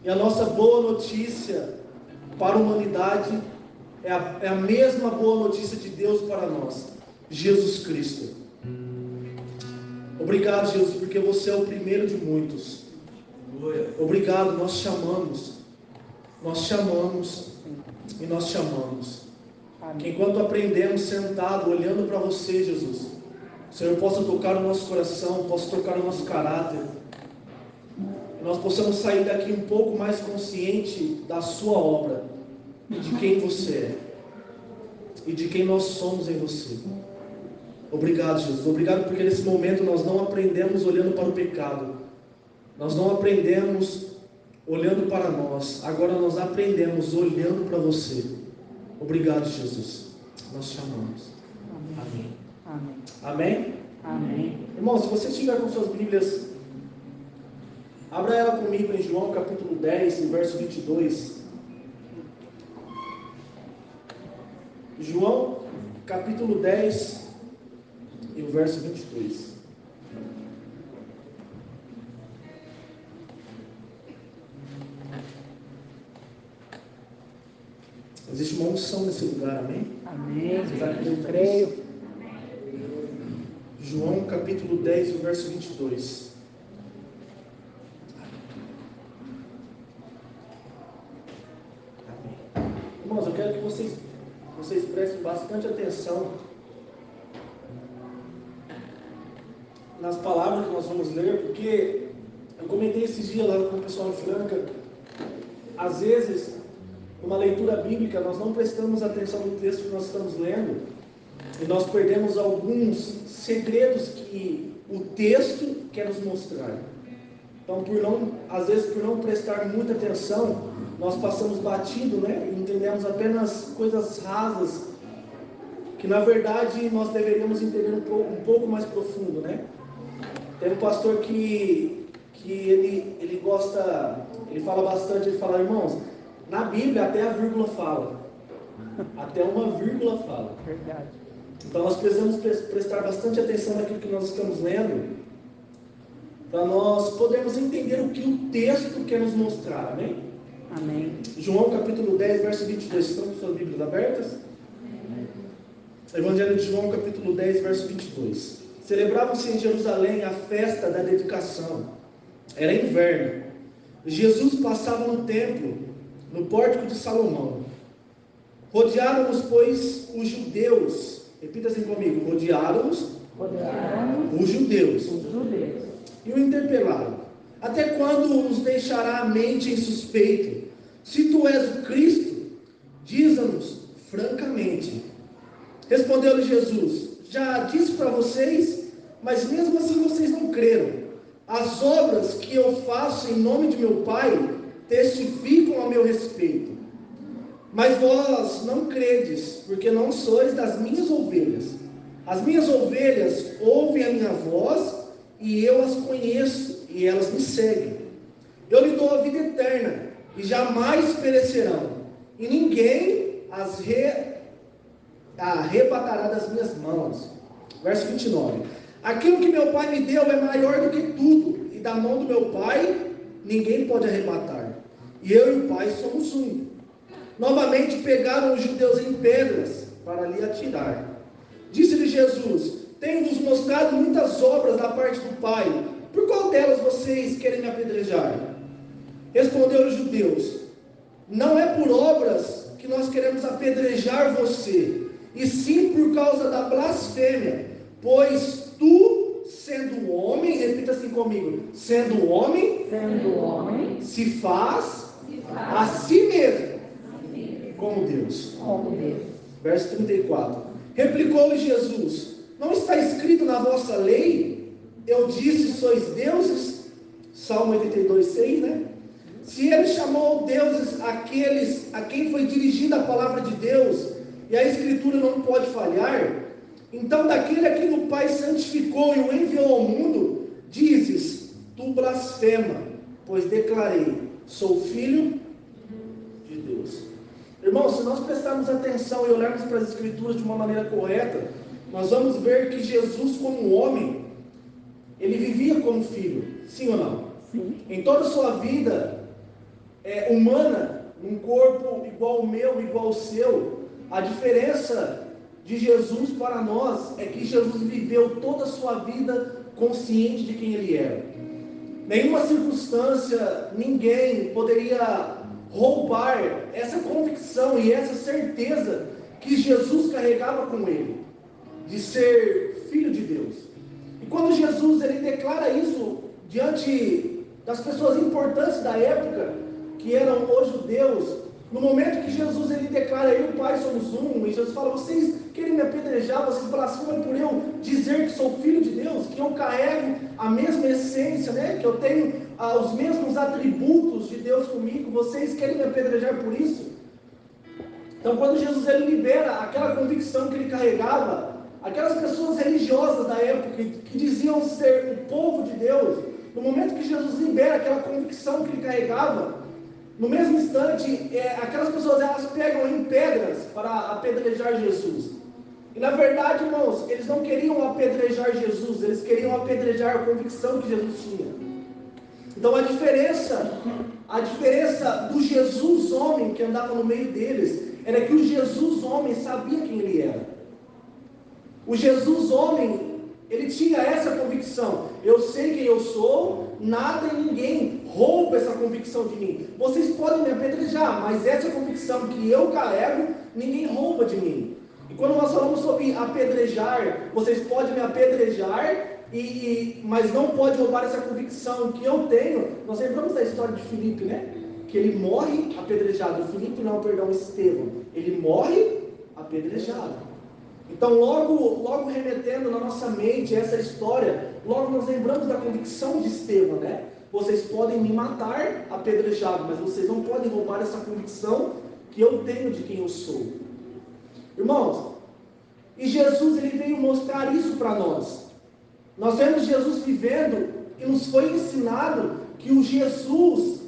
E a nossa boa notícia para a humanidade é a mesma boa notícia de Deus para nós: Jesus Cristo. Obrigado, Jesus, porque você é o primeiro de muitos. Obrigado, nós chamamos e nós chamamos. Que enquanto aprendemos sentado, olhando para você, Jesus, o Senhor possa tocar o nosso coração, possa tocar o nosso caráter, e nós possamos sair daqui um pouco mais consciente da sua obra, e de quem você é, e de quem nós somos em você. Obrigado, Jesus. Obrigado porque nesse momento nós não aprendemos olhando para o pecado, nós não aprendemos olhando para nós, agora nós aprendemos olhando para você. Obrigado, Jesus. Nós chamamos. Amém. Amém. Amém? Amém. Irmão, se você estiver com suas Bíblias, abra ela comigo em João capítulo 10, no verso 22. João capítulo 10 e o verso 22. Existe uma unção nesse lugar, amém? Amém. Eu creio. João capítulo 10, o verso 22. Amém. Irmãos, eu quero que vocês prestem bastante atenção nas palavras que nós vamos ler, porque eu comentei esses dias lá com o pessoal de Franca. Às vezes, numa leitura bíblica, nós não prestamos atenção no texto que nós estamos lendo, e nós perdemos alguns segredos que o texto quer nos mostrar. Então, às vezes, por não prestar muita atenção, nós passamos batido, né? E entendemos apenas coisas rasas, que na verdade nós deveríamos entender um pouco mais profundo, né? Tem um pastor que ele gosta, ele fala bastante, ele fala: irmãos, na Bíblia até a vírgula fala, até uma vírgula fala. Verdade. Então nós precisamos prestar bastante atenção naquilo que nós estamos lendo, para nós podermos entender o que o texto quer nos mostrar, amém? Amém. João capítulo 10, verso 22, estão com suas Bíblias abertas? Evangelho de João capítulo 10, verso 22. Celebrava-se em Jerusalém a festa da dedicação. Era inverno. Jesus passava no templo, no pórtico de Salomão. Rodearam-nos, pois, os judeus. Repita assim comigo: rodearam-nos os judeus. E o interpelaram: até quando nos deixará a mente em suspeito? Se tu és o Cristo, diz-nos francamente. Respondeu-lhe Jesus: já disse para vocês, mas mesmo assim vocês não creram. As obras que eu faço em nome de meu Pai testificam a meu respeito. Mas vós não credes, porque não sois das minhas ovelhas. As minhas ovelhas ouvem a minha voz, e eu as conheço, e elas me seguem. Eu lhe dou a vida eterna, e jamais perecerão, e ninguém as arrebatará das minhas mãos. Verso 29. Aquilo que meu Pai me deu é maior do que tudo, e da mão do meu Pai ninguém pode arrebatar. E eu e o Pai somos um. Novamente pegaram os judeus em pedras para lhe atirar. Disse-lhe Jesus: tenho-vos mostrado muitas obras da parte do Pai, por qual delas vocês querem me apedrejar? Respondeu os judeus: não é por obras que nós queremos apedrejar você, e sim por causa da blasfêmia, pois tu, sendo homem, repita assim comigo: sendo homem, se faz a si mesmo como Deus. Verso 34. Replicou-lhe Jesus: não está escrito na vossa lei, eu disse, sois deuses? Salmo 82, 6, né? Se ele chamou deuses aqueles a quem foi dirigida a palavra de Deus, e a Escritura não pode falhar, então daquele a quem o Pai santificou e o enviou ao mundo, dizes, tu blasfema, pois declarei, sou filho de Deus. Irmãos, se nós prestarmos atenção e olharmos para as Escrituras de uma maneira correta, nós vamos ver que Jesus, como homem, ele vivia como filho, sim ou não? Sim. Em toda a sua vida, humana, num corpo igual ao meu, igual ao seu. A diferença de Jesus para nós é que Jesus viveu toda a sua vida consciente de quem Ele era. Nenhuma circunstância, ninguém poderia roubar essa convicção e essa certeza que Jesus carregava com Ele, de ser Filho de Deus. E quando Jesus ele declara isso diante das pessoas importantes da época, que eram os judeus, no momento que Jesus ele declara, eu e o Pai somos um, e Jesus fala, vocês querem me apedrejar, vocês blasfemam por eu dizer que sou Filho de Deus, que eu carrego a mesma essência, né? Que eu tenho os mesmos atributos de Deus comigo, vocês querem me apedrejar por isso? Então quando Jesus ele libera aquela convicção que ele carregava, aquelas pessoas religiosas da época que diziam ser o povo de Deus, no momento que Jesus libera aquela convicção que ele carregava, no mesmo instante, aquelas pessoas elas pegam em pedras para apedrejar Jesus. E na verdade, irmãos, eles não queriam apedrejar Jesus, eles queriam apedrejar a convicção que Jesus tinha. Então a diferença do Jesus homem que andava no meio deles, era que o Jesus homem sabia quem ele era. O Jesus homem, ele tinha essa convicção, eu sei quem eu sou, nada e ninguém rouba essa convicção de mim. Vocês podem me apedrejar, mas essa convicção que eu carrego, ninguém rouba de mim. E quando nós falamos sobre apedrejar, vocês podem me apedrejar, mas não pode roubar essa convicção que eu tenho. Nós lembramos da história de Filipe, né? Que ele morre apedrejado. Filipe não, perdão, Estevão. Ele morre apedrejado. Então, logo remetendo na nossa mente essa história, logo nós lembramos da convicção de Estevão, né? Vocês podem me matar apedrejado, mas vocês não podem roubar essa convicção que eu tenho de quem eu sou. Irmãos, e Jesus ele veio mostrar isso para nós. Nós vemos Jesus vivendo e nos foi ensinado que o Jesus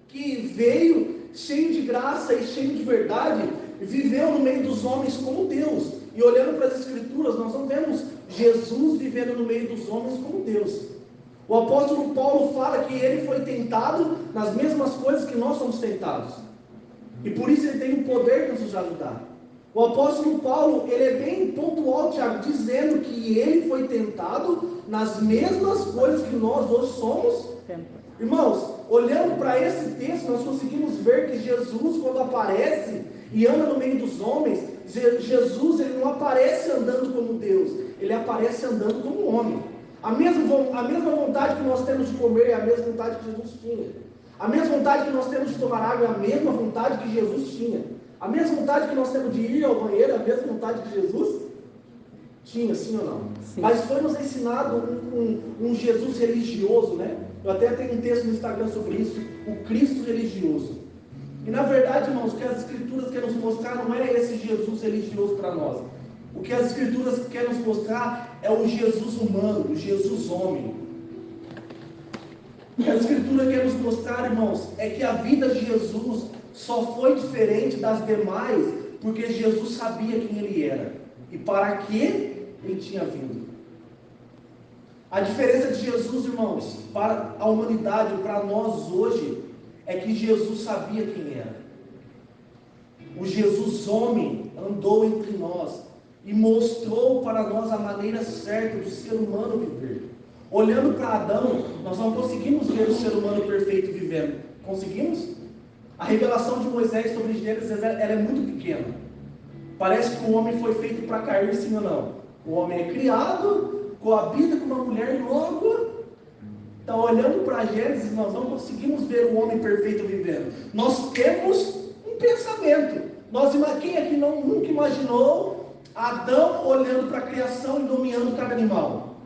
que veio cheio de graça e cheio de verdade, viveu no meio dos homens como Deus. E olhando para as Escrituras, nós não vemos Jesus vivendo no meio dos homens como Deus. O apóstolo Paulo fala que ele foi tentado nas mesmas coisas que nós somos tentados. E por isso ele tem o poder de nos ajudar. O apóstolo Paulo, ele é bem pontual, Tiago, dizendo que ele foi tentado nas mesmas coisas que nós hoje somos. Irmãos, olhando para esse texto, nós conseguimos ver que Jesus, quando aparece e anda no meio dos homens, Jesus ele não aparece andando como Deus, ele aparece andando como homem. A mesma vontade que nós temos de comer é a mesma vontade que Jesus tinha. A mesma vontade que nós temos de tomar água é a mesma vontade que Jesus tinha. A mesma vontade que nós temos de ir ao banheiro é a mesma vontade que Jesus tinha, sim ou não? Sim. Mas foi nos ensinado um Jesus religioso, né? Eu até tenho um texto no Instagram sobre isso, o Cristo religioso. E na verdade, irmãos, o que as Escrituras querem nos mostrar não é esse Jesus religioso para nós. O que as Escrituras querem nos mostrar é o Jesus humano, o Jesus homem. O que a Escritura quer nos mostrar, irmãos, é que a vida de Jesus só foi diferente das demais porque Jesus sabia quem ele era e para que ele tinha vindo. A diferença de Jesus, irmãos, para a humanidade, para nós hoje, é que Jesus sabia quem era. O Jesus homem andou entre nós e mostrou para nós a maneira certa do ser humano viver. Olhando para Adão, nós não conseguimos ver o ser humano perfeito vivendo. Conseguimos? A revelação de Moisés sobre Gênesis ela é muito pequena. Parece que o homem foi feito para cair, sim ou não? O homem é criado, coabita com uma mulher e logo... Então, olhando para Gênesis, nós não conseguimos ver o homem perfeito vivendo. Nós temos um pensamento. Quem aqui nunca imaginou Adão olhando para a criação e dominando cada animal?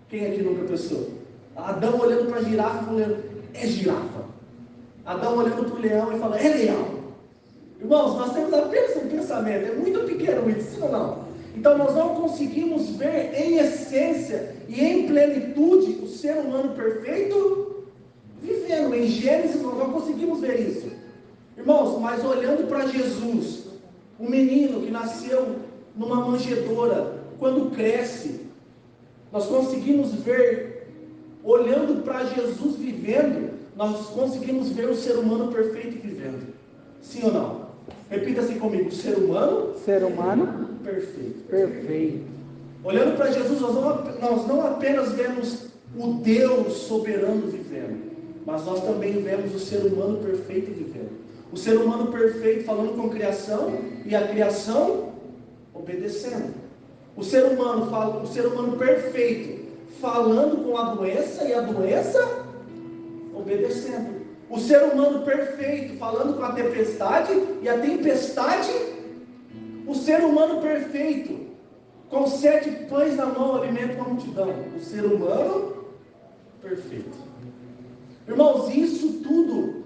Quem aqui nunca pensou? Adão olhando para a girafa e falando, é girafa. Adão olhando para o leão e falando, é leão. Irmãos, nós temos apenas um pensamento. É muito pequeno isso, sim ou não? Então nós não conseguimos ver em essência e em plenitude o ser humano perfeito vivendo. Em Gênesis nós não conseguimos ver isso. Irmãos, mas olhando para Jesus, um menino que nasceu numa manjedoura, quando cresce, nós conseguimos ver, olhando para Jesus vivendo, nós conseguimos ver o ser humano perfeito vivendo. Sim ou não? Repita assim comigo: o ser humano perfeito. Perfeito. Olhando para Jesus, nós não apenas vemos o Deus soberano vivendo, mas nós também vemos o ser humano perfeito vivendo. O ser humano perfeito falando com a criação e a criação obedecendo. O ser humano perfeito falando com a doença e a doença obedecendo. O ser humano perfeito falando com a tempestade e a tempestade. O ser humano perfeito com 7 pães na mão alimenta uma multidão. O ser humano perfeito. Irmãos, isso tudo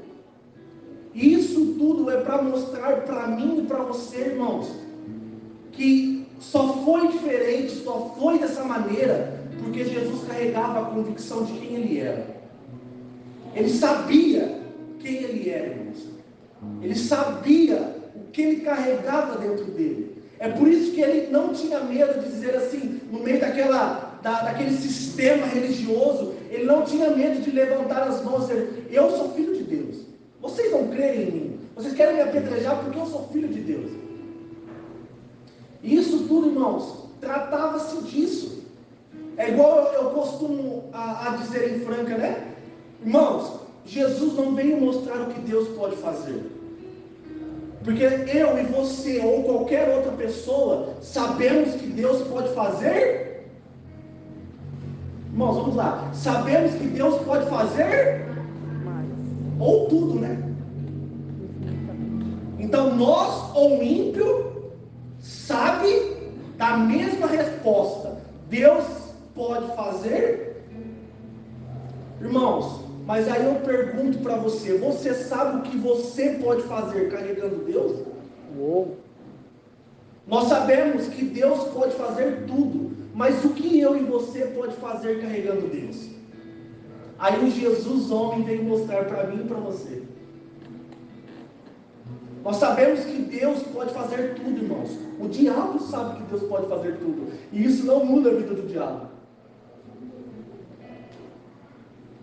é para mostrar para mim e para você, irmãos, que só foi diferente, só foi dessa maneira, porque Jesus carregava a convicção de quem Ele era. Ele sabia quem Ele era, irmãos. Ele sabia o que Ele carregava dentro dele. É por isso que Ele não tinha medo de dizer assim, no meio daquele sistema religioso, Ele não tinha medo de levantar as mãos e dizer: eu sou filho de Deus. Vocês não creem em mim. Vocês querem me apedrejar porque eu sou filho de Deus. E isso tudo, irmãos, tratava-se disso. É igual eu costumo a dizer em Franca, né? Irmãos, Jesus não veio mostrar o que Deus pode fazer. Porque eu e você, ou qualquer outra pessoa, sabemos que Deus pode fazer. Irmãos, vamos lá. Sabemos que Deus pode fazer ou tudo, né? Então nós ou ímpio sabe da mesma resposta. Deus pode fazer. Irmãos, mas aí eu pergunto para você: você sabe o que você pode fazer carregando Deus? Nós sabemos que Deus pode fazer tudo, mas o que eu e você pode fazer carregando Deus? Aí o Jesus homem veio mostrar para mim e para você. Nós sabemos que Deus pode fazer tudo, irmãos. O diabo sabe que Deus pode fazer tudo, e isso não muda a vida do diabo.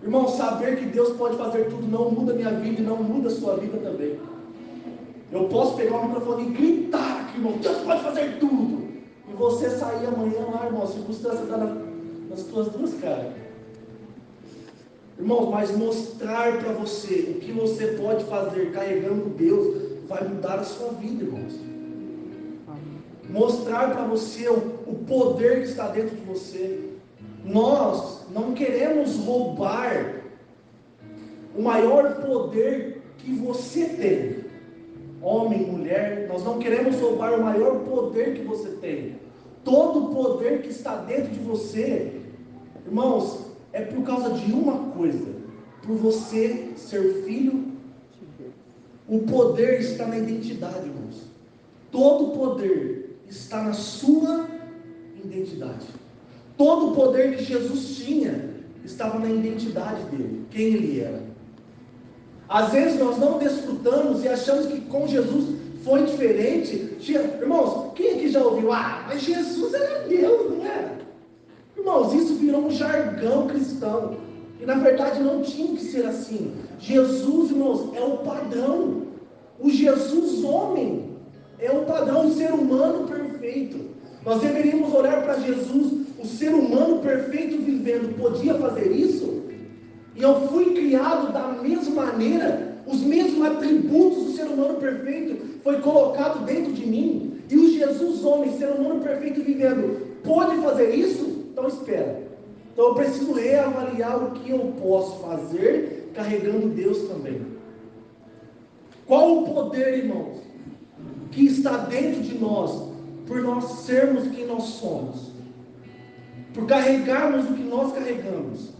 Irmão, saber que Deus pode fazer tudo não muda a minha vida e não muda a sua vida também. Eu posso pegar o microfone e gritar aqui, irmão: Deus pode fazer tudo. E você sair amanhã lá, irmão, a circunstância está nas tuas duas caras. Irmãos, mas mostrar para você o que você pode fazer carregando Deus vai mudar a sua vida, irmãos. Mostrar para você o poder que está dentro de você. Nós não queremos roubar o maior poder que você tem, homem, mulher. Nós não queremos roubar o maior poder que você tem. Todo o poder que está dentro de você, irmãos, é por causa de uma coisa: por você ser filho. O poder está na identidade, irmãos. Todo o poder está na sua identidade. Todo o poder que Jesus tinha estava na identidade dele, quem ele era. Às vezes nós não desfrutamos e achamos que com Jesus foi diferente. Irmãos, quem aqui já ouviu: mas Jesus era Deus, não era? Irmãos, isso virou um jargão cristão. E na verdade não tinha que ser assim. Jesus, irmãos, é o padrão. O Jesus homem é o padrão, o ser humano perfeito. Nós deveríamos olhar para Jesus, o ser humano perfeito vivendo. Podia fazer isso? E eu fui criado da mesma maneira. Os mesmos atributos do ser humano perfeito foi colocado dentro de mim. E o Jesus homem, ser humano perfeito vivendo, pode fazer isso? Então espera. Então eu preciso reavaliar o que eu posso fazer carregando Deus também. Qual o poder, irmãos, que está dentro de nós, por nós sermos quem nós somos, por carregarmos o que nós carregamos?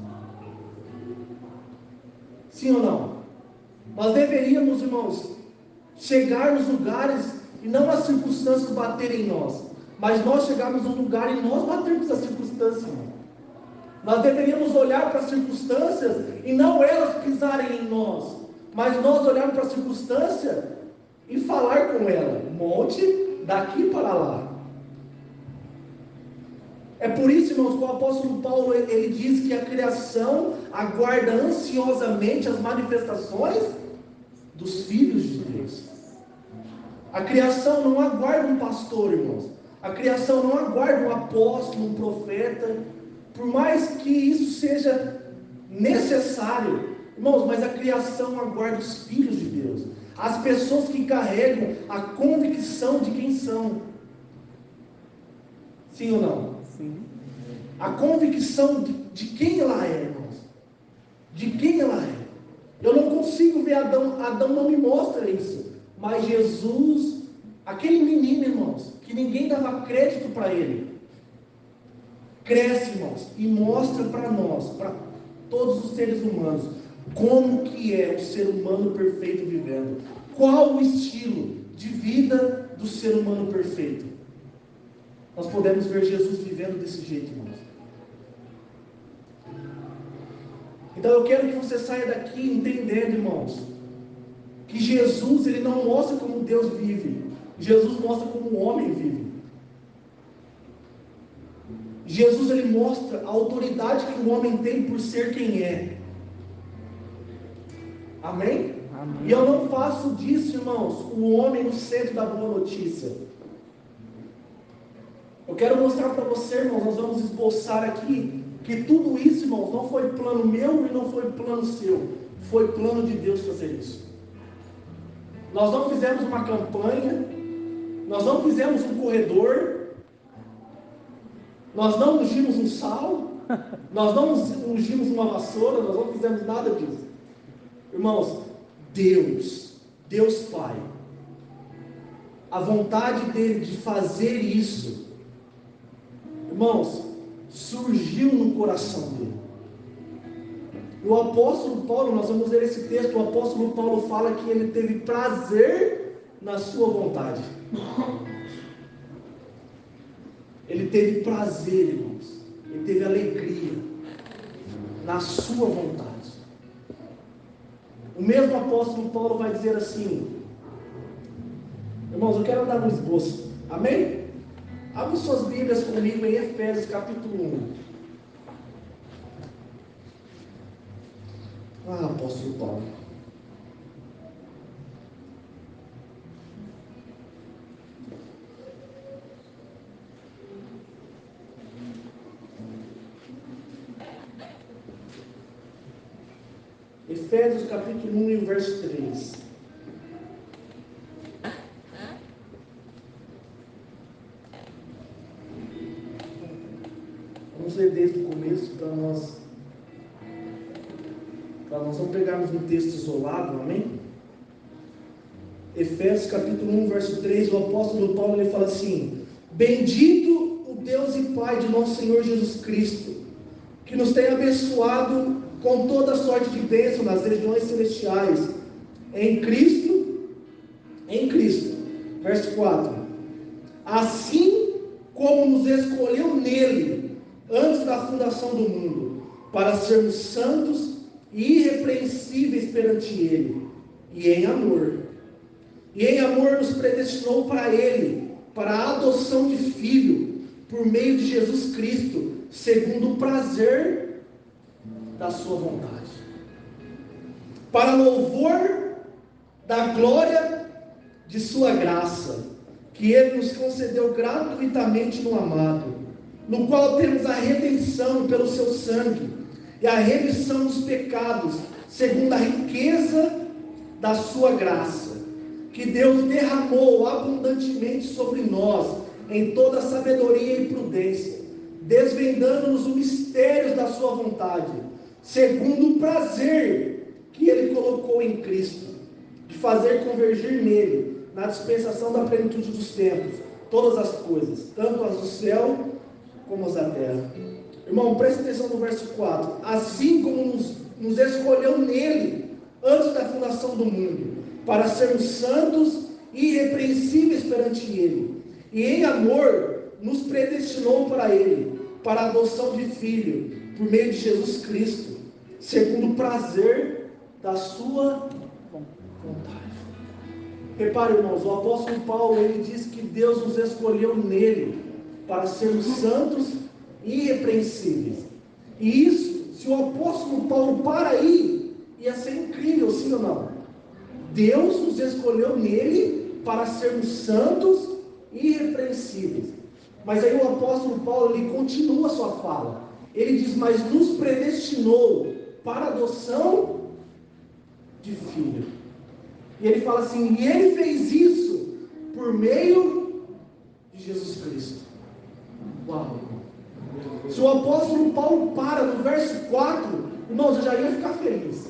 Sim ou não? Nós deveríamos, irmãos, chegar nos lugares e não as circunstâncias baterem em nós, mas nós chegarmos num lugar e nós batermos as circunstâncias, irmão. Nós deveríamos olhar para as circunstâncias e não elas pisarem em nós, mas nós olharmos para a circunstância e falar com ela: monte daqui para lá. É por isso, irmãos, que o apóstolo Paulo, ele diz que a criação aguarda ansiosamente as manifestações dos filhos de Deus. A criação não aguarda um pastor, irmãos. A criação não aguarda um apóstolo, um profeta, por mais que isso seja necessário, irmãos, mas a criação aguarda os filhos de Deus, as pessoas que carregam a convicção de quem são. Sim ou não? Sim. A convicção de quem ela é, irmãos. De quem ela é. Eu não consigo ver Adão. Adão não me mostra isso. Mas Jesus, aquele menino, irmãos, que ninguém dava crédito para ele, cresce, irmãos, e mostra para nós, para todos os seres humanos, como que é o ser humano perfeito vivendo. Qual o estilo de vida do ser humano perfeito? Nós podemos ver Jesus vivendo desse jeito, irmãos. Então eu quero que você saia daqui entendendo, irmãos, que Jesus, ele não mostra como Deus vive. Jesus mostra como o homem vive. Jesus, ele mostra a autoridade que o homem tem por ser quem é. Amém? Amém. E eu não faço disso, irmãos, o homem no centro da boa notícia. Eu quero mostrar para você, irmãos, nós vamos esboçar aqui, que tudo isso, irmãos, não foi plano meu e não foi plano seu. Foi plano de Deus fazer isso. Nós não fizemos uma campanha, nós não fizemos um corredor, nós não ungimos um sal, nós não ungimos uma vassoura, nós não fizemos nada disso. Irmãos, Deus Pai, a vontade dele de fazer isso, irmãos, surgiu no coração dele. O apóstolo Paulo, nós vamos ler esse texto, o apóstolo Paulo fala que ele teve prazer na sua vontade. Ele teve prazer, irmãos. Ele teve alegria na sua vontade. O mesmo apóstolo Paulo vai dizer assim, irmãos, eu quero dar um esboço. Amém? Abre suas Bíblias comigo em Efésios capítulo 1. Apóstolo Paulo. Efésios capítulo 1 e o verso 3. Vamos ler desde o começo para nós não pegarmos um texto isolado, amém? Efésios capítulo 1, verso 3, o apóstolo Paulo ele fala assim: bendito o Deus e Pai de nosso Senhor Jesus Cristo, que nos tem abençoado com toda sorte de bênção nas regiões celestiais, em Cristo, verso 4, assim como nos escolheu nele, antes da fundação do mundo, para sermos santos e irrepreensíveis perante ele, e em amor nos predestinou para ele, para a adoção de filho, por meio de Jesus Cristo, segundo o prazer da sua vontade, para louvor da glória de sua graça, que ele nos concedeu gratuitamente no amado, no qual temos a redenção pelo seu sangue, e a remissão dos pecados, segundo a riqueza da sua graça, que Deus derramou abundantemente sobre nós, em toda sabedoria e prudência, desvendando-nos o mistério da sua vontade, segundo o prazer que ele colocou em Cristo, de fazer convergir nele, na dispensação da plenitude dos tempos, todas as coisas, tanto as do céu como as da terra. Irmão, preste atenção no verso 4. Assim como nos escolheu nele, antes da fundação do mundo, para sermos santos e irrepreensíveis perante ele, e em amor nos predestinou para ele, para a adoção de filho, por meio de Jesus Cristo, segundo o prazer da sua vontade. Repare, irmãos, o apóstolo Paulo, ele diz que Deus nos escolheu nele, para sermos santos irrepreensíveis. E isso, se o apóstolo Paulo para aí, ia ser incrível, sim ou não? Deus nos escolheu nele para sermos santos e irrepreensíveis. Mas aí o apóstolo Paulo, ele continua a sua fala. Ele diz, mas nos predestinou para a adoção de filho. E ele fala assim, e ele fez isso por meio de Jesus Cristo. Uau! Se o apóstolo Paulo para no verso 4, irmãos, eu já ia ficar feliz.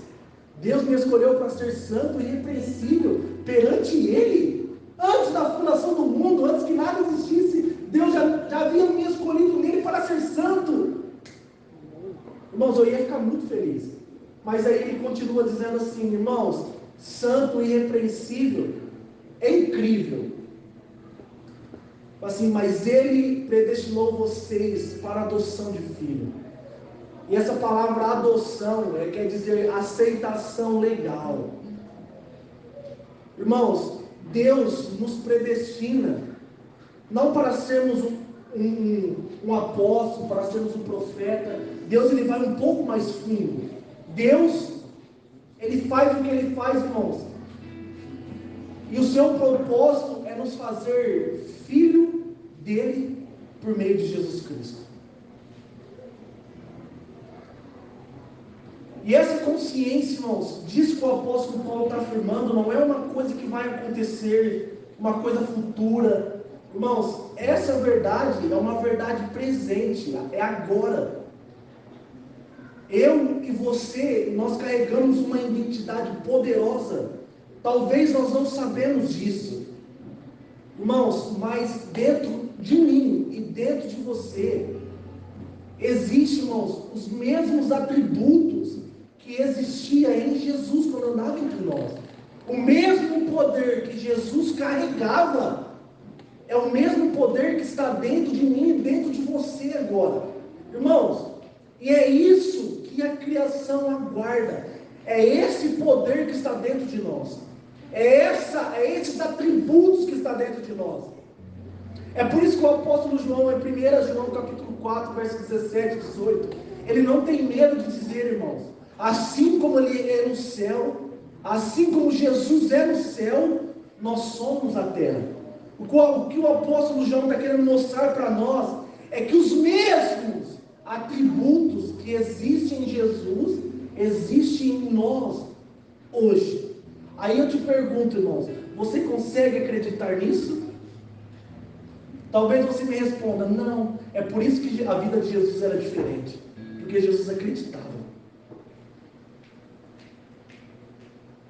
Deus me escolheu para ser santo e irrepreensível perante Ele. Antes da fundação do mundo, antes que nada existisse, Deus já havia me escolhido nele para ser santo. Irmãos, eu ia ficar muito feliz. Mas aí ele continua dizendo assim, irmãos, santo e irrepreensível é incrível. Assim, mas Ele predestinou vocês para a adoção de filho. E essa palavra adoção quer dizer aceitação legal. Irmãos, Deus nos predestina não para sermos um apóstolo, para sermos um profeta. Deus, ele vai um pouco mais fundo. Deus, ele faz o que ele faz, irmãos. E o seu propósito é nos fazer filho dele por meio de Jesus Cristo. E essa consciência, irmãos, disso que o apóstolo Paulo está afirmando, não é uma coisa que vai acontecer, uma coisa futura. Irmãos, essa verdade é uma verdade presente, é agora. Eu e você, nós carregamos uma identidade poderosa. Talvez nós não sabemos disso. Irmãos, mas dentro de mim e dentro de você, existem, irmãos, os mesmos atributos que existia em Jesus quando andava entre nós. O mesmo poder que Jesus carregava é o mesmo poder que está dentro de mim e dentro de você agora. Irmãos, e é isso que a criação aguarda. É esse poder que está dentro de nós. É esses atributos que está dentro de nós. É por isso que o apóstolo João, em 1 João capítulo 4, versos 17 e 18, ele não tem medo de dizer, irmãos, assim como ele é no céu, assim como Jesus é no céu, nós somos a terra. O que o apóstolo João está querendo mostrar para nós é que os mesmos atributos que existem em Jesus, existem em nós hoje. Aí eu te pergunto, irmãos, você consegue acreditar nisso? Talvez você me responda, não, é por isso que a vida de Jesus era diferente, porque Jesus acreditava.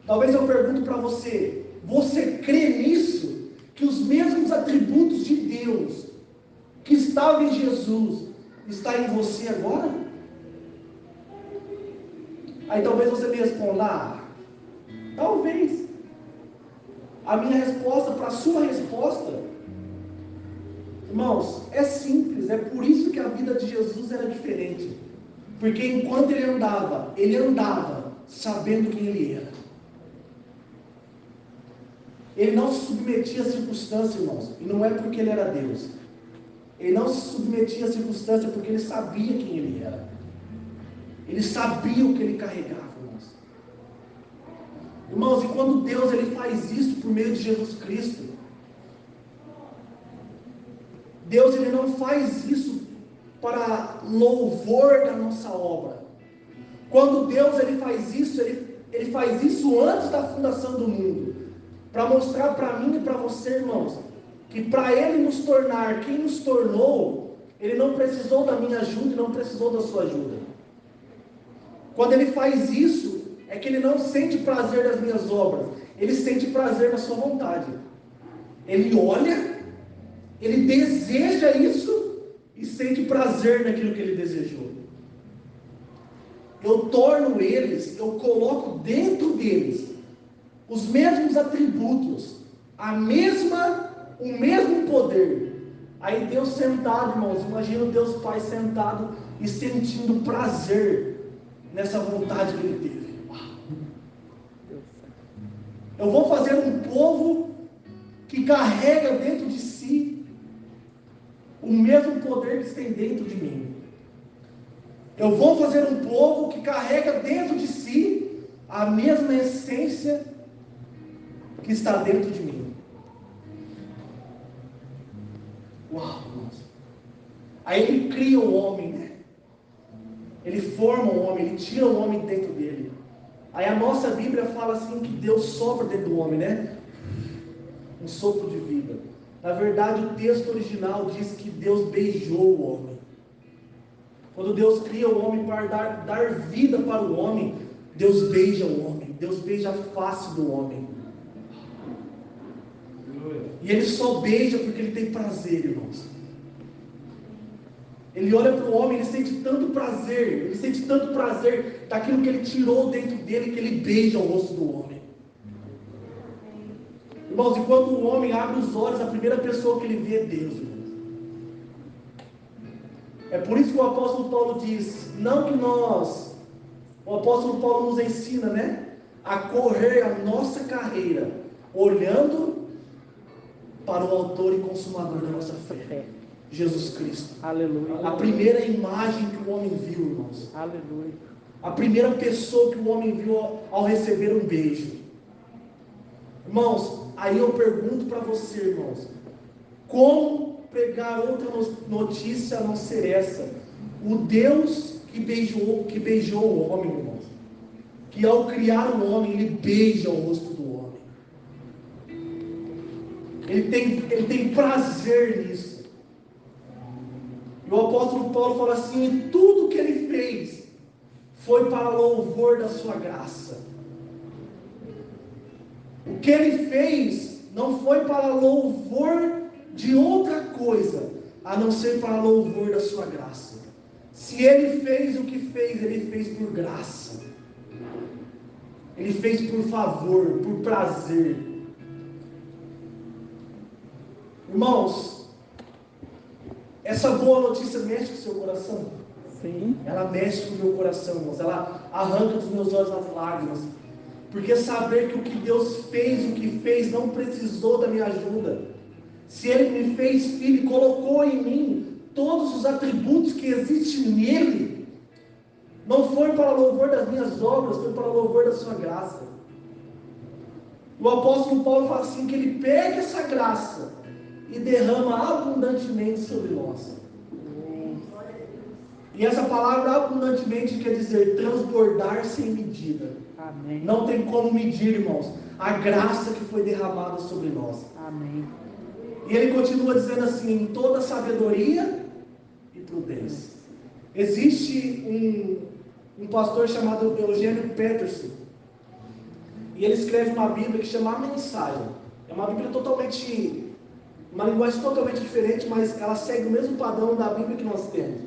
Talvez eu pergunto para você, você crê nisso? Que os mesmos atributos de Deus que estavam em Jesus, está em você agora? Aí talvez você me responda, talvez. A minha resposta para a sua resposta, irmãos, é simples. É por isso que a vida de Jesus era diferente. Porque enquanto ele andava sabendo quem ele era. Ele não se submetia a circunstâncias, irmãos. E não é porque ele era Deus. Ele não se submetia a circunstâncias porque ele sabia quem ele era. Ele sabia o que ele carregava, irmãos. Irmãos, e quando Deus ele faz isso por meio de Jesus Cristo, Deus ele não faz isso para louvor da nossa obra. Quando Deus ele faz isso, ele faz isso antes da fundação do mundo, para mostrar para mim e para você, irmãos, que para Ele nos tornar quem nos tornou, Ele não precisou da minha ajuda e não precisou da sua ajuda. Quando Ele faz isso, é que Ele não sente prazer das minhas obras, Ele sente prazer na sua vontade. Ele olha, Ele deseja isso e sente prazer naquilo que Ele desejou. Eu torno eles, eu coloco dentro deles os mesmos atributos, o mesmo poder. Aí Deus sentado, irmãos, imagina Deus Pai sentado e sentindo prazer nessa vontade que Ele teve. Eu vou fazer um povo que carrega dentro de si o mesmo poder que tem dentro de mim. Eu vou fazer um povo que carrega dentro de si a mesma essência que está dentro de mim. Uau, irmãos. Aí ele cria o homem, né? Ele forma o homem, ele tira o homem dentro dele. Aí a nossa Bíblia fala assim que Deus sopra dentro do homem, né? Um sopro de vida. Na verdade, o texto original diz que Deus beijou o homem. Quando Deus cria o homem para dar vida para o homem, Deus beija o homem. Deus beija a face do homem. E Ele só beija porque Ele tem prazer, irmãos. Ele olha para o homem, ele sente tanto prazer daquilo que Ele tirou dentro dele, que Ele beija o rosto do homem. Irmãos, enquanto o homem abre os olhos, a primeira pessoa que ele vê é Deus, irmãos. É por isso que o apóstolo Paulo diz, o apóstolo Paulo nos ensina, né? A correr a nossa carreira, olhando para o autor e consumador da nossa fé. Jesus Cristo. Aleluia. A primeira imagem que o homem viu, irmãos. Aleluia. A primeira pessoa que o homem viu ao receber um beijo. Irmãos, aí eu pergunto para você, irmãos, como pregar outra notícia a não ser essa? O Deus que beijou o homem, irmãos, que ao criar o homem, Ele beija o rosto do homem. Ele tem prazer nisso. E o apóstolo Paulo fala assim, e tudo que Ele fez foi para louvor da sua graça. O que Ele fez não foi para louvor de outra coisa, a não ser para louvor da sua graça. Se Ele fez o que fez, Ele fez por graça. Ele fez por favor, por prazer. Irmãos, essa boa notícia mexe com o seu coração? Sim. Ela mexe com o meu coração, irmãos. Ela arranca dos meus olhos as lágrimas. Porque saber que o que Deus fez, o que fez, não precisou da minha ajuda. Se Ele me fez filho e colocou em mim todos os atributos que existem nele, não foi para louvor das minhas obras, foi para louvor da sua graça. O apóstolo Paulo fala assim, que ele pega essa graça e derrama abundantemente sobre nós. E essa palavra abundantemente quer dizer transbordar sem medida. Amém. Não tem como medir, irmãos, a graça que foi derramada sobre nós. Amém. E ele continua dizendo assim, em toda sabedoria e prudência. Existe um pastor chamado Eugênio Peterson, e ele escreve uma Bíblia que chama A Mensagem. É uma Bíblia uma linguagem totalmente diferente, mas ela segue o mesmo padrão da Bíblia que nós temos.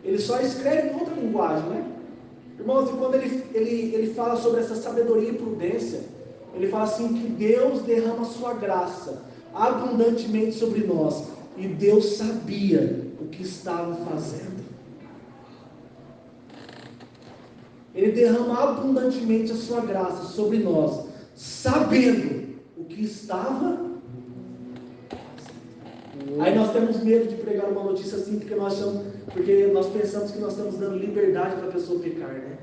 Ele só escreve em outra linguagem, né? Irmãos, e quando ele fala sobre essa sabedoria e prudência, ele fala assim que Deus derrama a sua graça abundantemente sobre nós, e Deus sabia o que estava fazendo. Ele derrama abundantemente a sua graça sobre nós, sabendo o que estava. Aí nós temos medo de pregar uma notícia assim, porque nós pensamos que nós estamos dando liberdade para a pessoa pecar, né?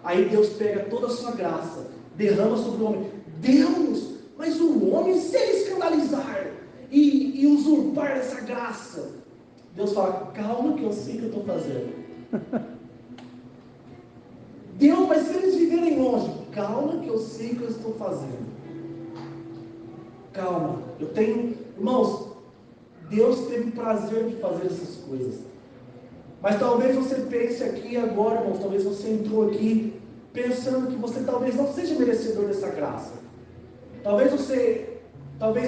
Aí Deus pega toda a sua graça, derrama sobre o homem. Deus, mas o homem, se ele escandalizar e usurpar essa graça, Deus fala, calma que eu sei o que eu estou fazendo. Deus, mas se eles viverem longe, calma que eu sei o que eu estou fazendo. Calma, irmãos, Deus teve prazer de fazer essas coisas. Mas talvez você pense aqui agora, irmãos, talvez você entrou aqui pensando que você talvez não seja merecedor dessa graça. Talvez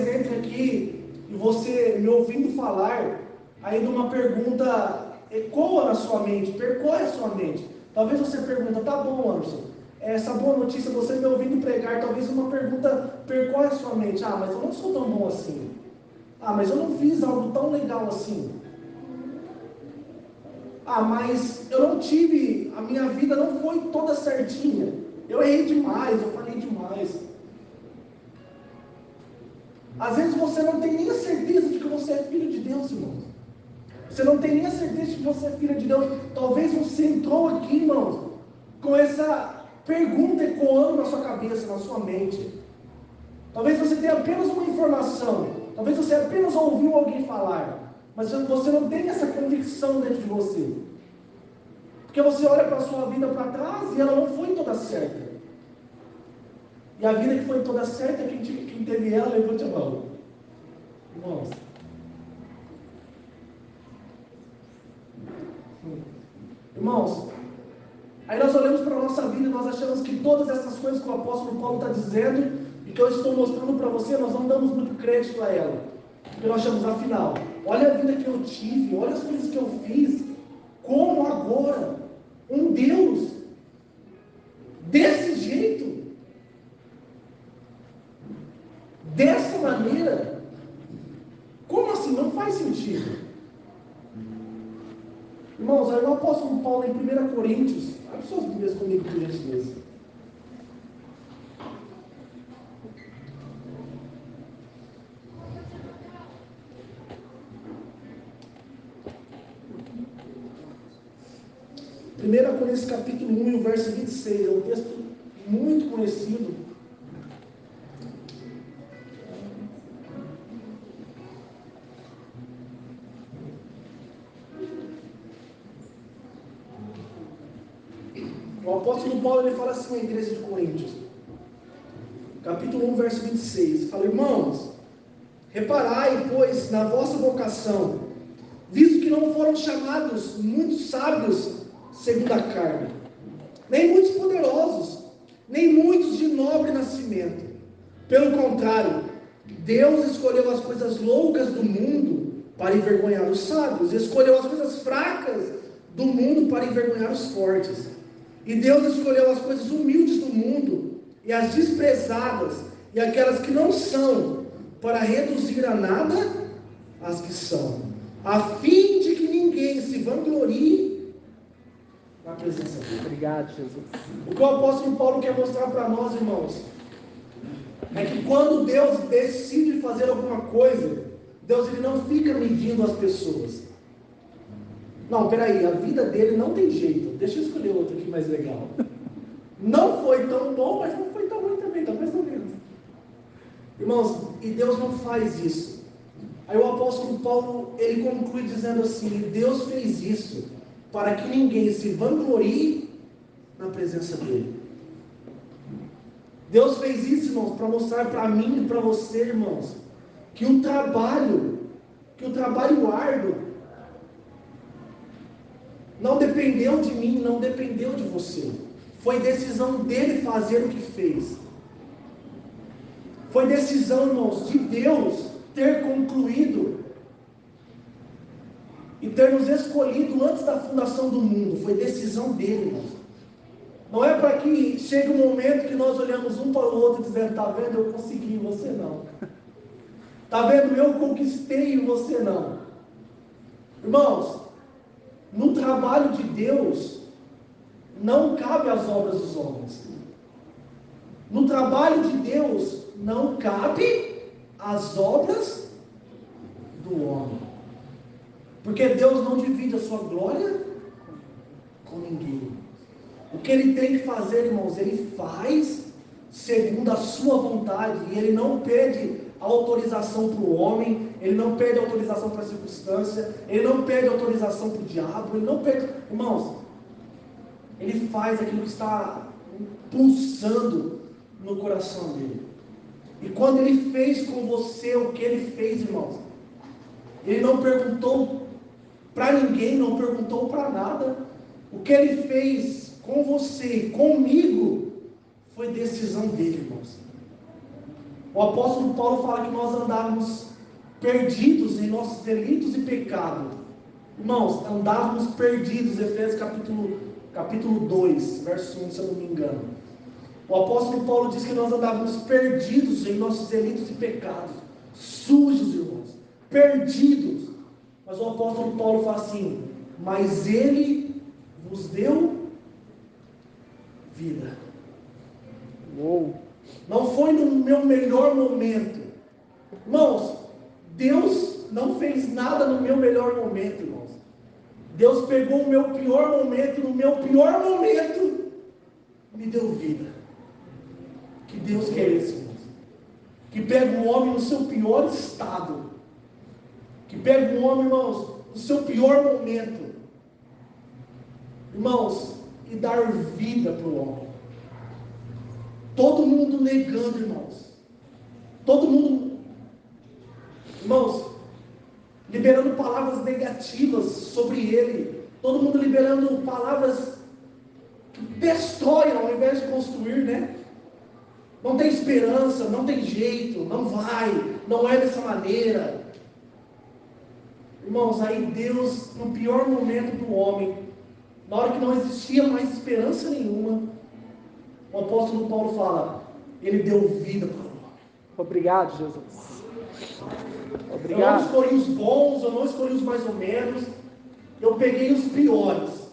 entre aqui e você me ouvindo falar, aí numa pergunta ecoa na sua mente, percorre a sua mente. Talvez você pergunta, tá bom, Anderson, essa boa notícia, você me ouvindo pregar, talvez uma pergunta percorre a sua mente. Ah, mas eu não sou tão bom assim. Ah, mas eu não fiz algo tão legal assim. Ah, mas eu não tive, a minha vida não foi toda certinha. Eu errei demais, eu falei demais. Às vezes você não tem nem a certeza de que você é filho de Deus, irmão. Você não tem nem a certeza de que você é filha de Deus. Talvez você entrou aqui, irmãos, com essa pergunta ecoando na sua cabeça, na sua mente. Talvez você tenha apenas uma informação. Talvez você apenas ouviu alguém falar. Mas você não tem essa convicção dentro de você. Porque você olha para a sua vida para trás e ela não foi toda certa. E a vida que foi toda certa, quem teve ela, levante a mão. Irmãos. Irmãos, aí nós olhamos para a nossa vida e nós achamos que todas essas coisas que o apóstolo Paulo está dizendo e que eu estou mostrando para você, nós não damos muito crédito a ela. Porque nós achamos, afinal, olha a vida que eu tive, olha as coisas que eu fiz, como agora um Deus desse jeito, dessa maneira, como assim? Não faz sentido. Irmãos, aí o apóstolo Paulo em 1 Coríntios, abre suas Bíblias comigo, por gentileza. Primeira Coríntios capítulo 1 e o verso 26, é um texto muito conhecido. O apóstolo Paulo ele fala assim à igreja de Coríntios, capítulo 1, verso 26, fala: irmãos, reparai, pois, na vossa vocação, visto que não foram chamados muitos sábios segundo a carne, nem muitos poderosos, nem muitos de nobre nascimento. Pelo contrário, Deus escolheu as coisas loucas do mundo para envergonhar os sábios, escolheu as coisas fracas do mundo para envergonhar os fortes. E Deus escolheu as coisas humildes do mundo e as desprezadas e aquelas que não são, para reduzir a nada as que são, a fim de que ninguém se vanglorie na presença dele. Obrigado, Jesus. O que o apóstolo Paulo quer mostrar para nós, irmãos, é que quando Deus decide fazer alguma coisa, Deus ele não fica medindo as pessoas. Não, peraí, a vida dele não tem jeito. Deixa eu escolher outro aqui mais legal. Não foi tão bom, mas não foi tão ruim também, tá mais ou menos. Irmãos, e Deus não faz isso. Aí o apóstolo Paulo, ele conclui dizendo assim: Deus fez isso para que ninguém se vanglorie na presença dele. Deus fez isso, irmãos, para mostrar para mim e para você, irmãos, que o trabalho árduo não dependeu de mim, não dependeu de você. Foi decisão dele fazer o que fez. Foi decisão, irmãos, de Deus ter concluído e ter nos escolhido antes da fundação do mundo. Foi decisão dele, irmãos. Não é para que chegue um momento que nós olhamos um para o outro e dizendo: está vendo, eu consegui, você não. Está vendo, eu conquistei e você não. Irmãos, no trabalho de Deus, não cabe as obras dos homens. No trabalho de Deus, não cabe as obras do homem. Porque Deus não divide a sua glória com ninguém. O que Ele tem que fazer, irmãos, Ele faz segundo a sua vontade. E Ele não pede autorização para o homem, Ele não pede autorização para a circunstância, Ele não pede autorização para o diabo, Ele não pede, irmãos, Ele faz aquilo que está pulsando no coração dele. E quando Ele fez com você o que Ele fez, irmãos, Ele não perguntou para ninguém, não perguntou para nada. O que Ele fez com você, comigo, foi decisão dele, irmãos. O apóstolo Paulo fala que nós andávamos perdidos em nossos delitos e pecados. Irmãos, andávamos perdidos, Efésios capítulo 2, verso 1, se eu não me engano. O apóstolo Paulo diz que nós andávamos perdidos em nossos delitos e pecados, sujos, irmãos, perdidos. Mas o apóstolo Paulo fala assim: mas Ele vos deu vida. Uou. Não foi no meu melhor momento. Irmãos, Deus não fez nada no meu melhor momento, irmãos. Deus pegou o meu pior momento, no meu pior momento, me deu vida. Que Deus que é esse, irmãos? Que pega o homem no seu pior estado, que pega o homem, irmãos, no seu pior momento, irmãos, e dar vida para o homem. Todo mundo negando, irmãos. Todo mundo, irmãos, liberando palavras negativas sobre ele. Todo mundo liberando palavras que destroem ao invés de construir, né? Não tem esperança, não tem jeito, não vai, não é dessa maneira. Irmãos, aí Deus, no pior momento do homem, na hora que não existia mais esperança nenhuma, o apóstolo Paulo fala, ele deu vida para o homem. Obrigado, Jesus. Obrigado. Eu não escolhi os bons, eu não escolhi os mais ou menos, eu peguei os piores,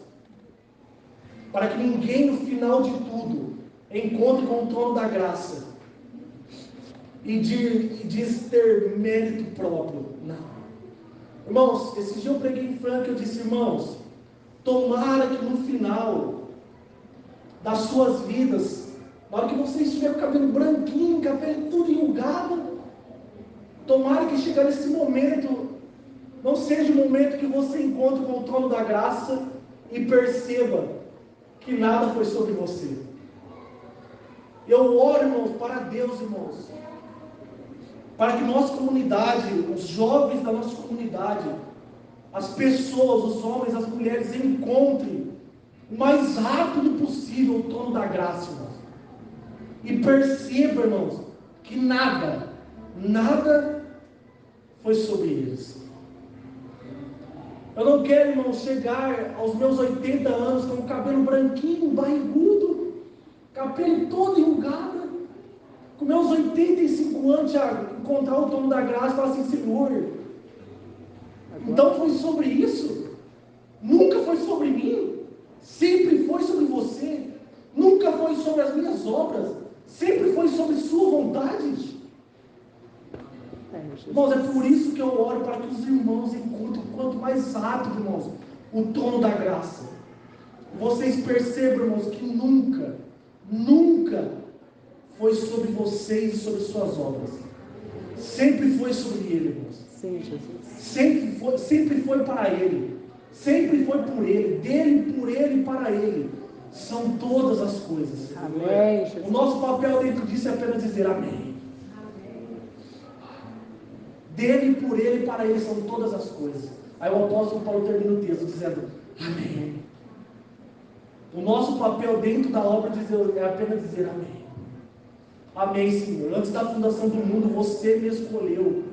para que ninguém no final de tudo encontre com o trono da graça e diz ter mérito próprio. Não. Irmãos, esse dia eu preguei em Franca, eu disse, irmãos, tomara que no final das suas vidas, na hora que você estiver com o cabelo branquinho, cabelo tudo enrugado, tomara que chegar nesse momento, não seja o momento que você encontre com o trono da graça e perceba que nada foi sobre você. Eu oro, irmãos, para Deus, irmãos, para que nossa comunidade, os jovens da nossa comunidade, as pessoas, os homens, as mulheres, encontrem o mais rápido possível o trono da graça, irmãos. E perceba, irmãos, que nada foi sobre eles. Eu não quero, irmãos, chegar aos meus 80 anos com o cabelo branquinho, barrigudo, cabelo todo enrugado, com meus 85 anos já encontrar o trono da graça e falar assim, Senhor, então foi sobre isso? Nunca foi sobre mim? Sempre foi sobre você? Nunca foi sobre as minhas obras? Sempre foi sobre sua vontade? Irmãos, é por isso que eu oro para que os irmãos encontrem quanto mais rápido, irmãos, o trono da graça. Vocês percebam, irmãos, que nunca foi sobre vocês e sobre suas obras. Sempre foi sobre Ele, irmãos. Sim, Jesus. Sempre foi para Ele. Sempre foi por Ele. Dele, por Ele e para Ele. São todas as coisas. Amém, Jesus. O nosso papel dentro disso é apenas dizer amém. Dele, por Ele e para Ele são todas as coisas. Aí o apóstolo Paulo termina o texto dizendo amém. O nosso papel dentro da obra de Deus é apenas dizer amém. Amém, Senhor. Antes da fundação do mundo, você me escolheu.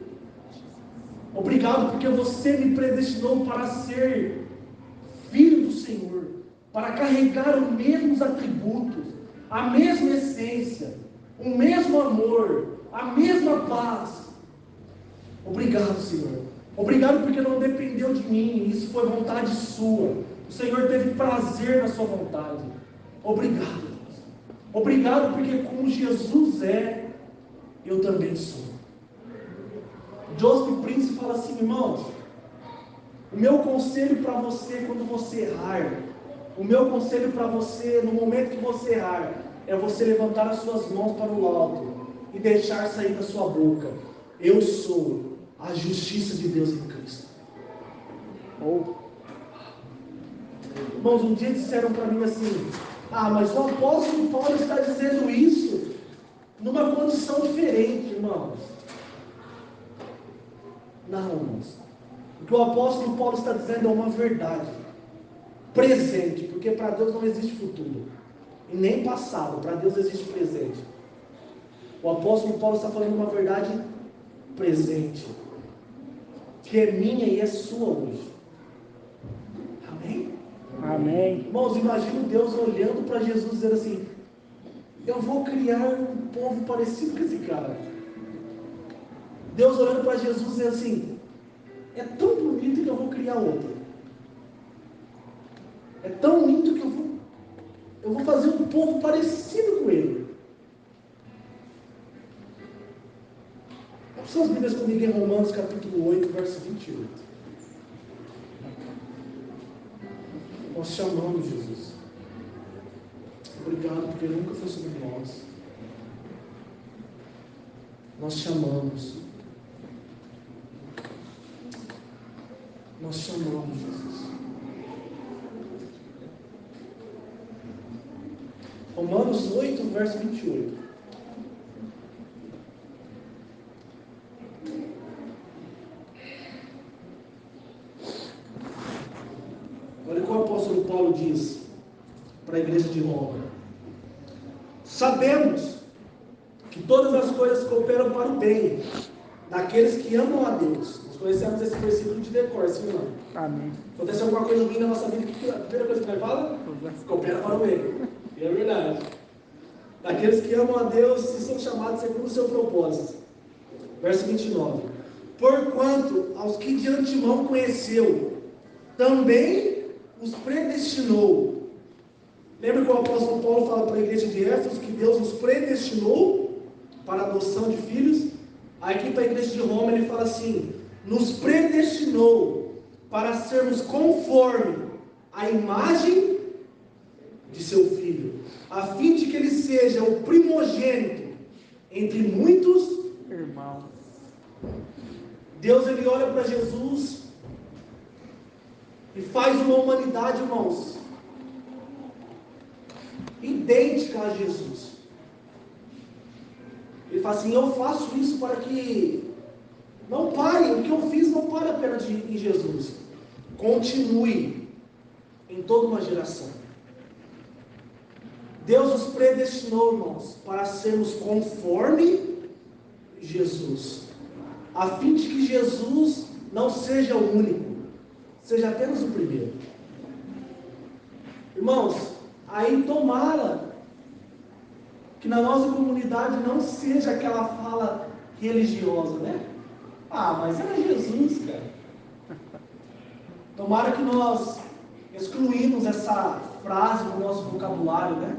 Obrigado porque você me predestinou para ser filho do Senhor, para carregar os mesmos atributos, a mesma essência, o mesmo amor, a mesma paz. Obrigado, Senhor. Obrigado porque não dependeu de mim, isso foi vontade sua. O Senhor teve prazer na sua vontade. Obrigado. Obrigado porque como Jesus é, eu também sou. Joseph Prince fala assim, irmãos, o meu conselho para você quando você errar, o meu conselho para você no momento que você errar, é você levantar as suas mãos para o alto e deixar sair da sua boca, eu sou a justiça de Deus em Cristo. Irmãos, um dia disseram para mim assim, mas o apóstolo Paulo está dizendo isso numa condição diferente, irmãos. Não, irmãos. O que o apóstolo Paulo está dizendo é uma verdade presente, porque para Deus não existe futuro e nem passado, para Deus existe presente. O apóstolo Paulo está falando uma verdade presente, que é minha e é sua hoje. Amém? Amém. Irmãos, imagina Deus olhando para Jesus dizendo assim, eu vou criar um povo parecido com esse cara. Deus olhando para Jesus dizendo assim, é tão bonito que eu vou criar outro. É tão lindo que eu vou fazer um povo parecido com ele. Abra suas Bíblias comigo em Romanos capítulo 8, verso 28. Nós te amamos, Jesus. Obrigado, porque nunca foi sobre nós. Nós te amamos. Nós te amamos, Jesus. Romanos 8, verso 28. Olha o que o apóstolo Paulo diz para a igreja de Roma. Sabemos que todas as coisas cooperam para o bem daqueles que amam a Deus. Nós conhecemos esse versículo de decor, sim ou não? Amém. Acontece alguma coisa ruim na nossa vida, a primeira coisa que ele fala? Coopera para o bem. E é verdade. Daqueles que amam a Deus e são chamados segundo o seu propósito. Verso 29. Porquanto aos que de antemão conheceu, também os predestinou. Lembra que o apóstolo Paulo fala para a igreja de Éfeso que Deus os predestinou para a adoção de filhos? Aqui para a igreja de Roma ele fala assim: nos predestinou para sermos conforme a imagem de seu Filho, a fim de que ele seja o primogênito entre muitos irmãos. Deus, ele olha para Jesus e faz uma humanidade, irmãos, idêntica a Jesus. Ele fala assim: eu faço isso para que não pare, o que eu fiz não pare apenas em Jesus, continue em toda uma geração. Deus os predestinou, irmãos, para sermos conforme Jesus, a fim de que Jesus não seja o único, seja apenas o primeiro. Irmãos, aí tomara que na nossa comunidade não seja aquela fala religiosa, né? Ah, mas era Jesus, cara. Tomara que nós excluímos essa frase do nosso vocabulário, né?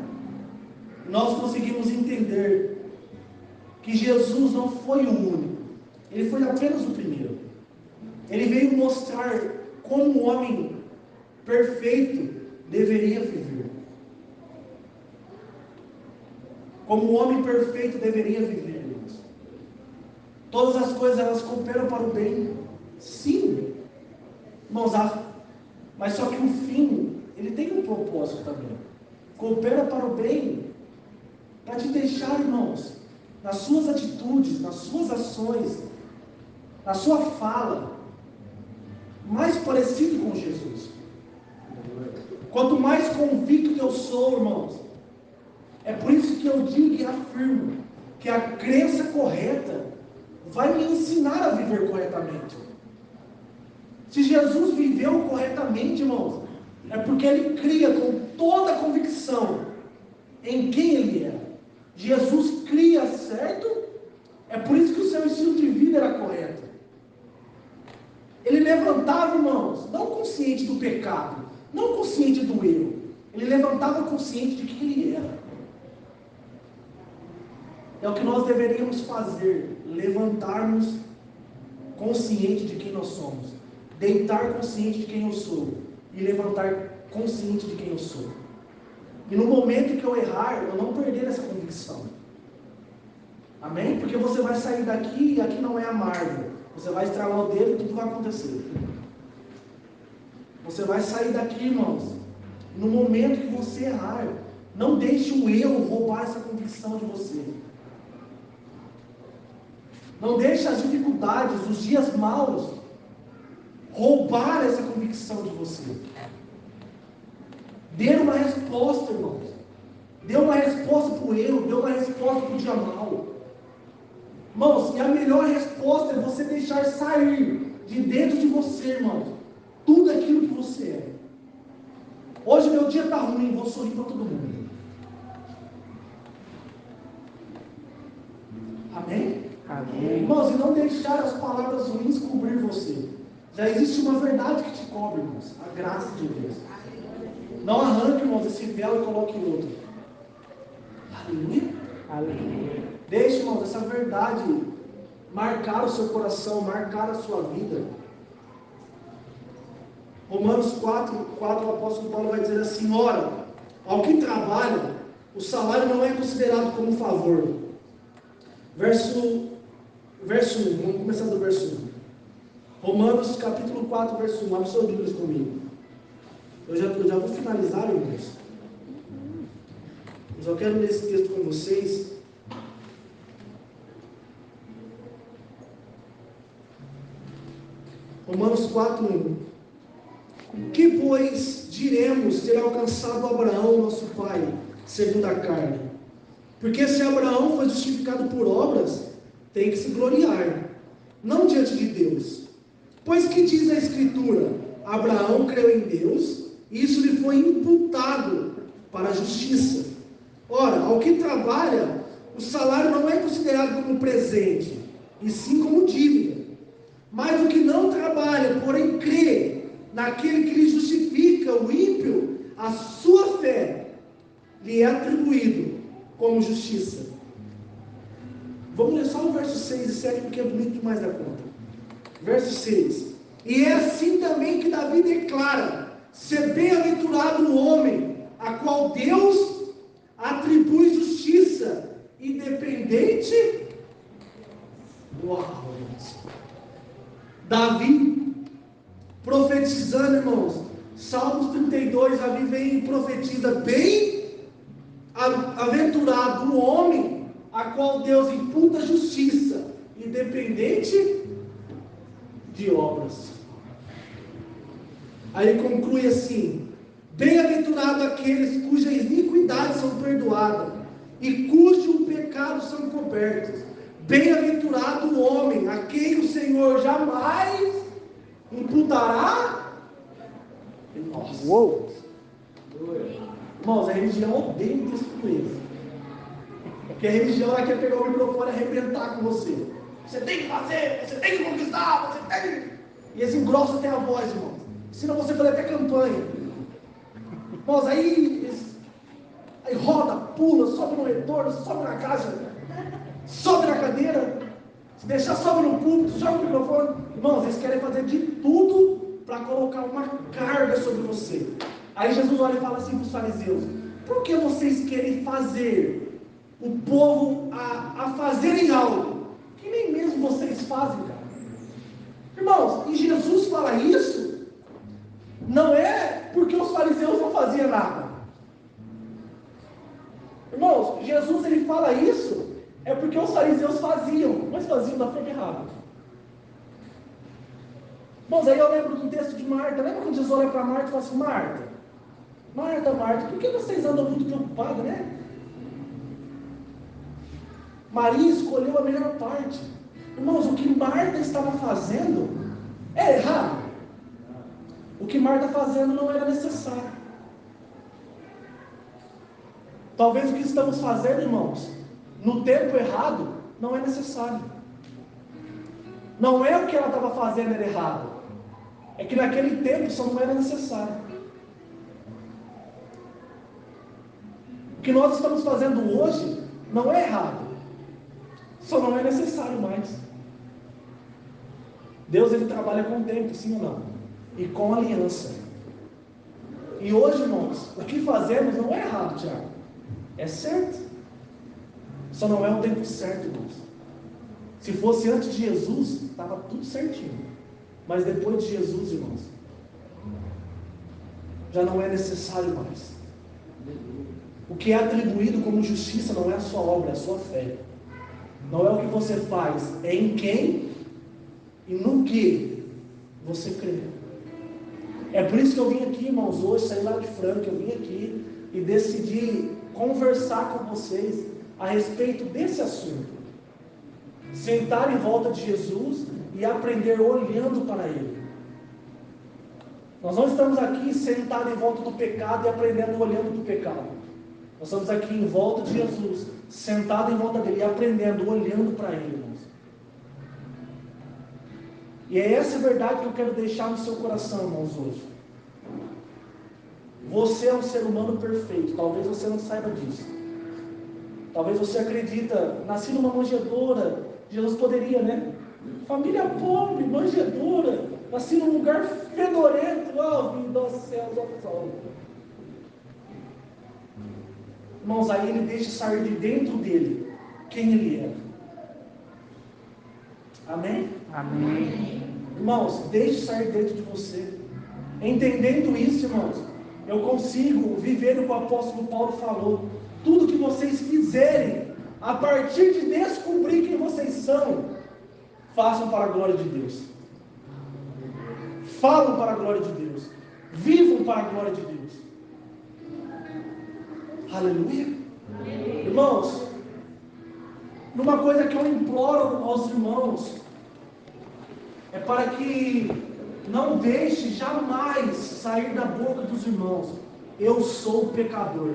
Nós conseguimos entender que Jesus não foi o único, ele foi apenas o primeiro. Ele veio mostrar como um homem perfeito deveria viver. Como um homem perfeito deveria viver, irmãos. Todas as coisas elas cooperam para o bem, sim, irmãos, mas só que o fim, ele tem um propósito também. Coopera para o bem, para te deixar, irmãos, nas suas atitudes, nas suas ações, na sua fala, mais parecido com Jesus. Quanto mais convicto eu sou, irmãos, é por isso que eu digo e afirmo que a crença correta vai me ensinar a viver corretamente. Se Jesus viveu corretamente, irmãos, é porque ele cria com toda a convicção em quem ele era. Jesus cria certo, é por isso que o seu estilo de vida era correto. Ele levantava, irmãos, não consciente do pecado, não consciente do erro, ele levantava consciente de quem ele era. É o que nós deveríamos fazer, levantarmos consciente de quem nós somos, deitar consciente de quem eu sou e levantar consciente de quem eu sou. E no momento que eu errar, eu não perder essa convicção. Amém? Porque você vai sair daqui e aqui não é a Marvel. Você vai estralar o dedo e tudo vai acontecer. Você vai sair daqui, irmãos. No momento que você errar, não deixe o erro roubar essa convicção de você. Não deixe as dificuldades, os dias maus, roubar essa convicção de você. Dê uma resposta, irmãos. Dê uma resposta para o erro, dê uma resposta para o dia mau. Irmãos, e a melhor resposta é você deixar sair de dentro de você, irmãos, tudo aquilo que você é. Hoje meu dia está ruim, vou sorrir para todo mundo. Amém? Amém. Irmãos, e não deixar as palavras ruins cobrir você. Já existe uma verdade que te cobre, irmãos, a graça de Deus. Não arranque, irmãos, esse véu e coloque outro. Aleluia. Aleluia. Deixe, irmãos, essa verdade marcar o seu coração, marcar a sua vida. Romanos 4, o apóstolo Paulo vai dizer assim: ora, ao que trabalha, o salário não é considerado como favor. Verso 1, vamos começar do verso 1. Romanos capítulo 4, verso 1. Abre suas Bíblias comigo. Eu já vou finalizar, irmãos. Eu só quero ler esse texto com vocês. Romanos 4, 1. Que, pois, diremos ter alcançado Abraão, nosso pai, segundo a carne? Porque se Abraão foi justificado por obras, tem que se gloriar, não diante de Deus. Pois que diz a Escritura? Abraão creu em Deus, e isso lhe foi imputado para a justiça. Ora, ao que trabalha, o salário não é considerado como presente, e sim como dívida. Mas o que não trabalha, porém crê naquele que lhe justifica o ímpio, a sua fé lhe é atribuído como justiça. Vamos ler só o verso 6 e 7, porque é bonito demais da conta. Verso 6. E é assim também que Davi declara: ser bem-aventurado o homem, a qual Deus atribui justiça, independente. Uau! Davi, profetizando, irmãos, Salmos 32, Davi vem e profetiza: bem-aventurado o homem, a qual Deus imputa justiça, independente de obras. Aí ele conclui assim: bem-aventurado aqueles cujas iniquidades são perdoadas e cujos pecados são cobertos. Bem-aventurado o homem a quem o Senhor jamais imputará. Nossa. Uou. Irmãos, a religião odeia um texto como esse. Porque a religião ela quer pegar o microfone e arrebentar com você. Você tem que fazer, você tem que conquistar, você tem que... E eles engrossam até a voz, irmãos. Ensinam você a fazer até campanha. Irmãos, aí roda, pula, sobe no retorno, sobe na casa, sobe na cadeira, se deixar, sobe no púlpito, joga o microfone. Irmãos, eles querem fazer de tudo para colocar uma carga sobre você. Aí Jesus olha e fala assim para os fariseus: por que vocês querem fazer o povo a fazerem algo que nem mesmo vocês fazem, cara? Irmãos, e Jesus fala isso, não é porque os fariseus não faziam nada. Irmãos, Jesus ele fala isso, é porque os fariseus faziam, mas faziam da forma errada. Irmãos, aí eu lembro de um texto de Marta. Lembra quando Jesus olha para Marta e fala assim: Marta, por que vocês andam muito preocupados, né? Maria escolheu a melhor parte. Irmãos, o que Marta estava fazendo é errado. O que Marta fazendo não era necessário. Talvez o que estamos fazendo, irmãos, no tempo errado, não é necessário. Não é o que ela estava fazendo era errado. É que naquele tempo só não era necessário. O que nós estamos fazendo hoje não é errado. Só não é necessário mais. Deus ele trabalha com o tempo, sim ou não? E com aliança. E hoje, irmãos, o que fazemos não é errado, Tiago. É certo. Só não é o tempo certo, irmãos. Se fosse antes de Jesus, estava tudo certinho. Mas depois de Jesus, irmãos, já não é necessário mais. O que é atribuído como justiça não é a sua obra, é a sua fé. Não é o que você faz, é em quem e no que você crê. É por isso que eu vim aqui, irmãos, hoje, saí lá de Franca, eu vim aqui e decidi conversar com vocês a respeito desse assunto. Sentar em volta de Jesus e aprender olhando para Ele. Nós não estamos aqui sentados em volta do pecado e aprendendo olhando para o pecado. Nós estamos aqui em volta de Jesus, sentados em volta dele e aprendendo olhando para Ele, irmãos. E é essa verdade que eu quero deixar no seu coração, irmãos, hoje. Você é um ser humano perfeito. Talvez você não saiba disso. Talvez você acredita, nasci numa manjedoura. Jesus poderia, né? Família pobre, manjedoura. Nasci num lugar fedorento, vim do céu ao sol. Irmãos, aí ele deixa sair de dentro dele quem ele é. Amém? Amém. Irmãos, deixe sair dentro de você. Entendendo isso, irmãos, eu consigo viver o que o apóstolo Paulo falou. Tudo que vocês fizerem, a partir de descobrir quem vocês são, façam para a glória de Deus. Falam para a glória de Deus. Vivam para a glória de Deus. Aleluia. Irmãos, numa coisa que eu imploro aos irmãos, é para que não deixe jamais sair da boca dos irmãos: eu sou pecador.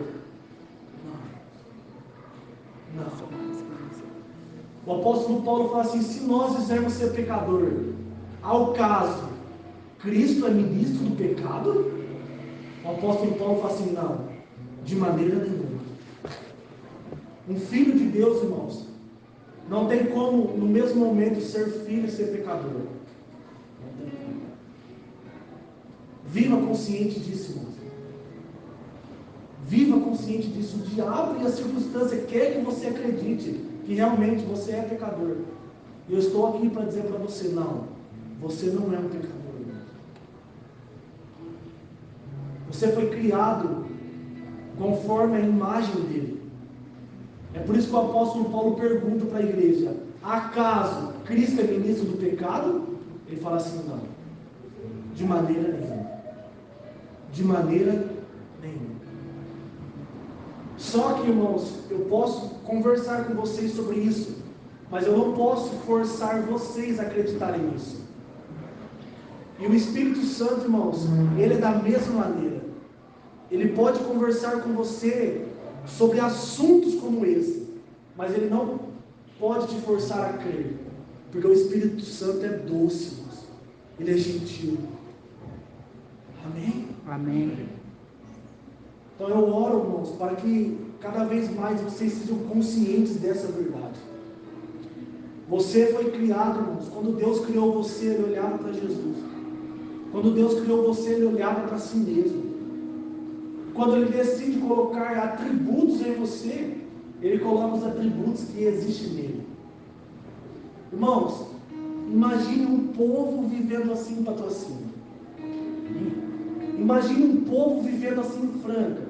Não. O apóstolo Paulo fala assim: se nós dissermos ser pecador, ao caso, Cristo é ministro do pecado? O apóstolo Paulo fala assim: não, de maneira nenhuma. Um filho de Deus, irmãos, não tem como no mesmo momento ser filho e ser pecador. Não tem como. Viva consciente disso, irmãos. Viva consciente disso. O diabo e a circunstância quer que você acredite que realmente você é pecador. E eu estou aqui para dizer para você: não, você não é um pecador. Você foi criado conforme a imagem dele. É por isso que o apóstolo Paulo pergunta para a igreja: acaso Cristo é ministro do pecado? Ele fala assim: não, de maneira nenhuma. De maneira nenhuma. Só que, irmãos, eu posso conversar com vocês sobre isso, mas eu não posso forçar vocês a acreditarem nisso. E o Espírito Santo, irmãos, ele é da mesma maneira. Ele pode conversar com você sobre assuntos como esse, mas ele não pode te forçar a crer, porque o Espírito Santo é doce, irmãos. Ele é gentil. Amém? Amém. Então eu oro, irmãos, para que cada vez mais vocês sejam conscientes dessa verdade. Você foi criado, irmãos. Quando Deus criou você, Ele olhava para Jesus. Quando Deus criou você, Ele olhava para si mesmo. Quando Ele decide colocar atributos em você, Ele coloca os atributos que existem nele. Irmãos, imagine um povo vivendo assim para tua cima. Imagine um povo vivendo assim em Franca.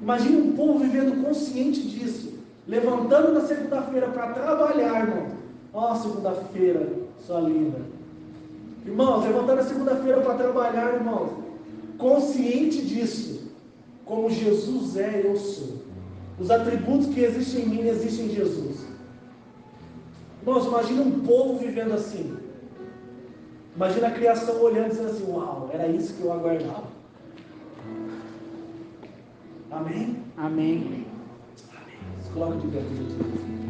Imagine um povo vivendo consciente disso. Levantando na segunda-feira para trabalhar, irmão. Ó, segunda-feira, sua linda. Irmãos, levantando na segunda-feira para trabalhar, irmãos. Consciente disso. Como Jesus é, eu sou. Os atributos que existem em mim, existem em Jesus. Irmãos, imagine um povo vivendo assim. Imagina a criação olhando e dizendo assim: uau, era isso que eu aguardava. Amém? Amém. Amém. Se coloca de pé, por gentileza.